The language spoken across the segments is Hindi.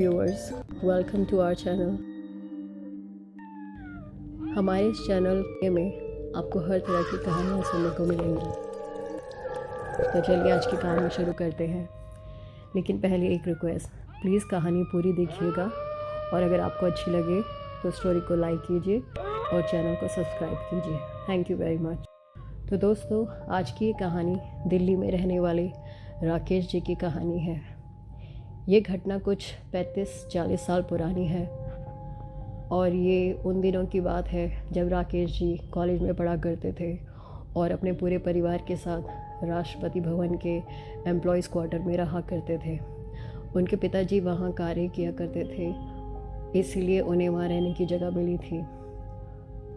viewers, welcome to our channel। हमारे इस चैनल में आपको हर तरह की कहानियाँ सुनने को मिलेंगी। तो चलिए आज की कहानी शुरू करते हैं। लेकिन पहले एक रिक्वेस्ट, प्लीज़ कहानी पूरी देखिएगा और अगर आपको अच्छी लगे तो स्टोरी को लाइक कीजिए और चैनल को सब्सक्राइब कीजिए। Thank you very much. तो दोस्तों, आज की ये कहानी दिल्ली में रहने वाले राकेश जी की कहानी है। ये घटना कुछ 35-40 साल पुरानी है और ये उन दिनों की बात है जब राकेश जी कॉलेज में पढ़ा करते थे और अपने पूरे परिवार के साथ राष्ट्रपति भवन के एम्प्लॉयज़ क्वार्टर में रहा करते थे। उनके पिताजी वहाँ कार्य किया करते थे, इसलिए उन्हें वहाँ रहने की जगह मिली थी।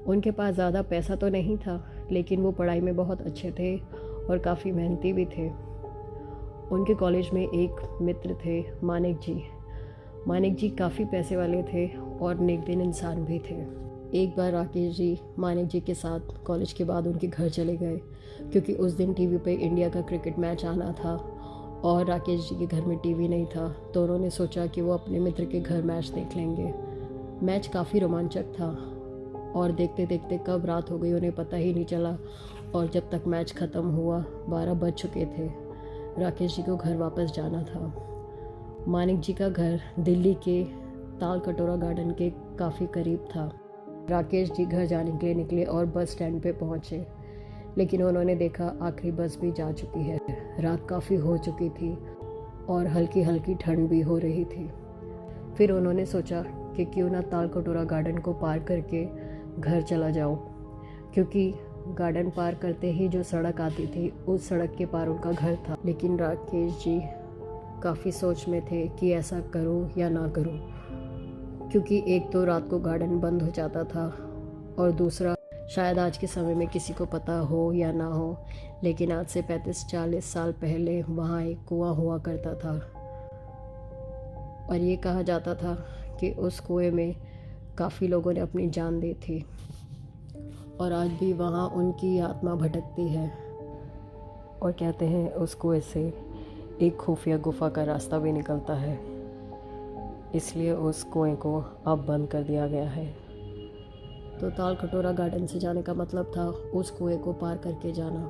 उनके पास ज़्यादा पैसा तो नहीं था, लेकिन वो पढ़ाई में बहुत अच्छे थे और काफ़ी मेहनती भी थे। उनके कॉलेज में एक मित्र थे, मानिक जी। मानिक जी काफ़ी पैसे वाले थे और नेकदिन इंसान भी थे। एक बार राकेश जी मानिक जी के साथ कॉलेज के बाद उनके घर चले गए, क्योंकि उस दिन टीवी पे इंडिया का क्रिकेट मैच आना था और राकेश जी के घर में टीवी नहीं था। तो उन्होंने सोचा कि वो अपने मित्र के घर मैच देख लेंगे। मैच काफ़ी रोमांचक था और देखते देखते कब रात हो गई उन्हें पता ही नहीं चला और जब तक मैच ख़त्म हुआ 12 बज चुके थे। राकेश जी को घर वापस जाना था। मानिक जी का घर दिल्ली के ताल कटोरा गार्डन के काफ़ी करीब था। राकेश जी घर जाने के लिए निकले और बस स्टैंड पे पहुँचे, लेकिन उन्होंने देखा आखिरी बस भी जा चुकी है। रात काफ़ी हो चुकी थी और हल्की हल्की ठंड भी हो रही थी। फिर उन्होंने सोचा कि क्यों ना ताल कटोरा गार्डन को पार करके घर चला जाऊं, क्योंकि गार्डन पार करते ही जो सड़क आती थी उस सड़क के पार उनका घर था। लेकिन राकेश जी काफ़ी सोच में थे कि ऐसा करूं या ना करूं, क्योंकि एक तो रात को गार्डन बंद हो जाता था और दूसरा शायद आज के समय में किसी को पता हो या ना हो, लेकिन आज से 35-40 साल पहले वहाँ एक कुआं हुआ करता था और ये कहा जाता था कि उस कुएं में काफ़ी लोगों ने अपनी जान दी थी और आज भी वहाँ उनकी आत्मा भटकती है। और कहते हैं उस कुएं से एक खुफिया गुफा का रास्ता भी निकलता है, इसलिए उस कुएं को अब बंद कर दिया गया है। तो ताल कटोरा गार्डन से जाने का मतलब था उस कुएं को पार करके जाना।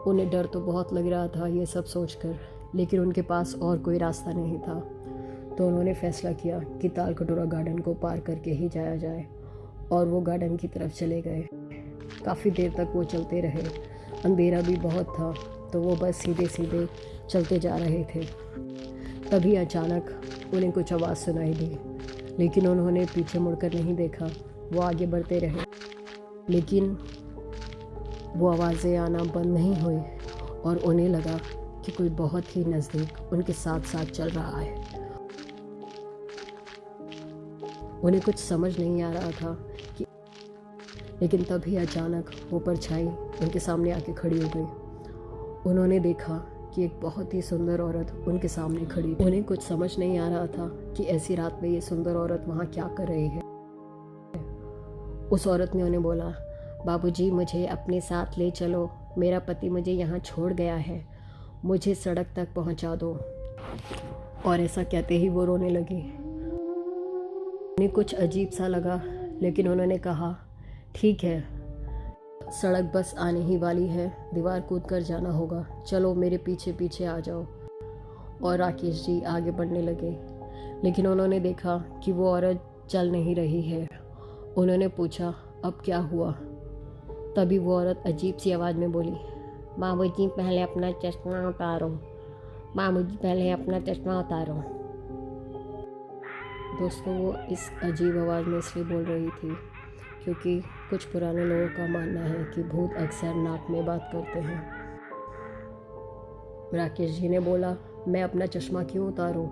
उन्हें डर तो बहुत लग रहा था ये सब सोचकर, लेकिन उनके पास और कोई रास्ता नहीं था। तो उन्होंने फैसला किया कि ताल कटोरा गार्डन को पार करके ही जाया जाए और वो गार्डन की तरफ चले गए। काफ़ी देर तक वो चलते रहे। अंधेरा भी बहुत था, तो वो बस सीधे सीधे चलते जा रहे थे। तभी अचानक उन्हें कुछ आवाज़ सुनाई दी, लेकिन उन्होंने पीछे मुड़कर नहीं देखा। वो आगे बढ़ते रहे, लेकिन वो आवाज़ें आना बंद नहीं हुई और उन्हें लगा कि कोई बहुत ही नज़दीक उनके साथ साथ चल रहा है। उन्हें कुछ समझ नहीं आ रहा था कि, लेकिन तभी अचानक वो परछाई उनके सामने आके खड़ी हो गई। उन्होंने देखा कि एक बहुत ही सुंदर औरत उनके सामने खड़ी थी। उन्हें कुछ समझ नहीं आ रहा था कि ऐसी रात में ये सुंदर औरत वहाँ क्या कर रही है। उस औरत ने उन्हें बोला, बाबूजी मुझे अपने साथ ले चलो, मेरा पति मुझे यहाँ छोड़ गया है, मुझे सड़क तक पहुँचा दो। और ऐसा कहते ही वो रोने लगी। उन्हें कुछ अजीब सा लगा, लेकिन उन्होंने कहा, ठीक है, सड़क बस आने ही वाली है, दीवार कूद कर जाना होगा, चलो मेरे पीछे पीछे आ जाओ। और राकेश जी आगे बढ़ने लगे, लेकिन उन्होंने देखा कि वो औरत चल नहीं रही है। उन्होंने पूछा, अब क्या हुआ? तभी वो औरत अजीब सी आवाज़ में बोली, बाबूजी पहले अपना चश्मा उतारो, बाबूजी पहले अपना चश्मा उतारो। दोस्तों, वो इस अजीब आवाज़ में इसलिए बोल रही थी क्योंकि कुछ पुराने लोगों का मानना है कि भूत अक्सर नाक में बात करते हैं। राकेश जी ने बोला, मैं अपना चश्मा क्यों उतारूं?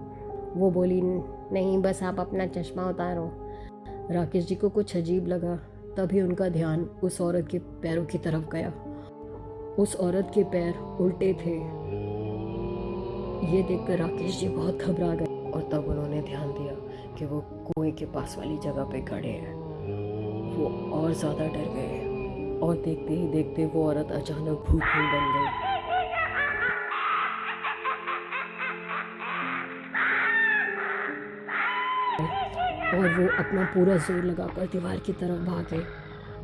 वो बोली, नहीं, बस आप अपना चश्मा उतारो। राकेश जी को कुछ अजीब लगा। तभी उनका ध्यान उस औरत के पैरों की तरफ गया। उस औरत के पैर उल्टे थे। ये देखकर राकेश जी बहुत घबरा गए और तब उन्होंने ध्यान दिया कि वो कुएं के पास वाली जगह पे खड़े हैं। वो और ज़्यादा डर गए और देखते ही देखते वो औरत अचानक भूतनी बन गई। और वो अपना पूरा जोर लगाकर दीवार की तरफ भागे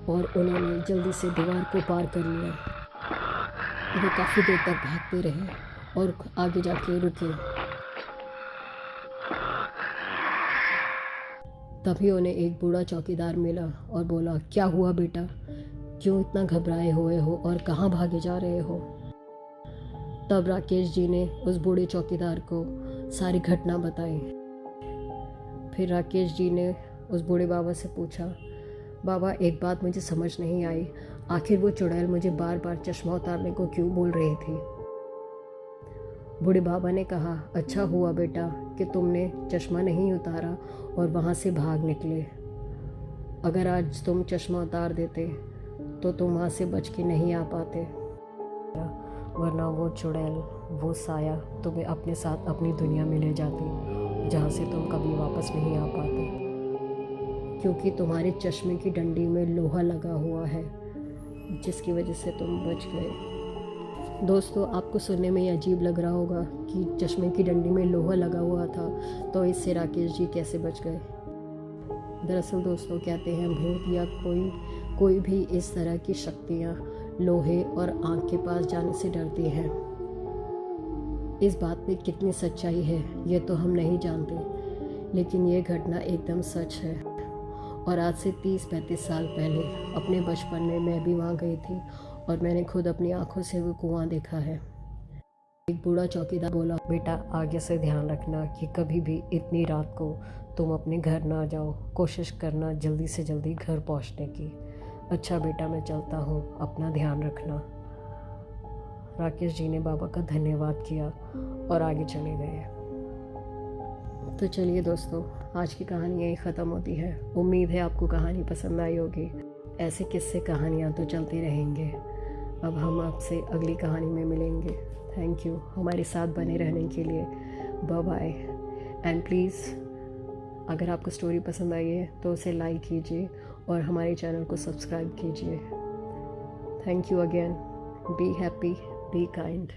और उन्होंने जल्दी से दीवार को पार कर लिया। वो काफ़ी देर तक भागते रहे और आगे जाके रुके। तभी उन्हें एक बूढ़ा चौकीदार मिला और बोला, क्या हुआ बेटा, क्यों इतना घबराए हुए हो और कहाँ भागे जा रहे हो? तब राकेश जी ने उस बूढ़े चौकीदार को सारी घटना बताई। फिर राकेश जी ने उस बूढ़े बाबा से पूछा, बाबा एक बात मुझे समझ नहीं आई, आखिर वो चुड़ैल मुझे बार बार चश्मा उतारने को क्यों बोल रही थी? बूढ़े बाबा ने कहा, अच्छा हुआ बेटा कि तुमने चश्मा नहीं उतारा और वहाँ से भाग निकले। अगर आज तुम चश्मा उतार देते तो तुम वहाँ से बच के नहीं आ पाते, वरना वो चुड़ैल, वो साया तुम्हें अपने साथ अपनी दुनिया में ले जाती, जहाँ से तुम कभी वापस नहीं आ पाते, क्योंकि तुम्हारे चश्मे की डंडी में लोहा लगा हुआ है, जिसकी वजह से तुम बच गए। दोस्तों, आपको सुनने में अजीब लग रहा होगा कि चश्मे की डंडी में लोहा लगा हुआ था, तो इससे राकेश जी कैसे बच गए? दरअसल दोस्तों, कहते हैं भूत या कोई भी इस तरह की शक्तियाँ लोहे और आँख के पास जाने से डरती हैं। इस बात में कितनी सच्चाई है ये तो हम नहीं जानते, लेकिन ये घटना एकदम सच है। और आज से 30-35 साल पहले अपने बचपन में मैं भी वहाँ गई थी और मैंने खुद अपनी आंखों से वो कुआं देखा है। एक बूढ़ा चौकीदार बोला, बेटा आगे से ध्यान रखना कि कभी भी इतनी रात को तुम अपने घर ना जाओ, कोशिश करना जल्दी से जल्दी घर पहुंचने की। अच्छा बेटा, मैं चलता हूँ, अपना ध्यान रखना। राकेश जी ने बाबा का धन्यवाद किया और आगे चले गए। तो चलिए दोस्तों, आज की कहानी यही ख़त्म होती है। उम्मीद है आपको कहानी पसंद आई होगी। ऐसे किस्से कहानियाँ तो चलती रहेंगे। अब हम आपसे अगली कहानी में मिलेंगे। थैंक यू हमारे साथ बने रहने के लिए। Bye bye. एंड प्लीज़, अगर आपको स्टोरी पसंद आई है तो उसे लाइक कीजिए और हमारे चैनल को सब्सक्राइब कीजिए। Thank you again. Be happy, be kind.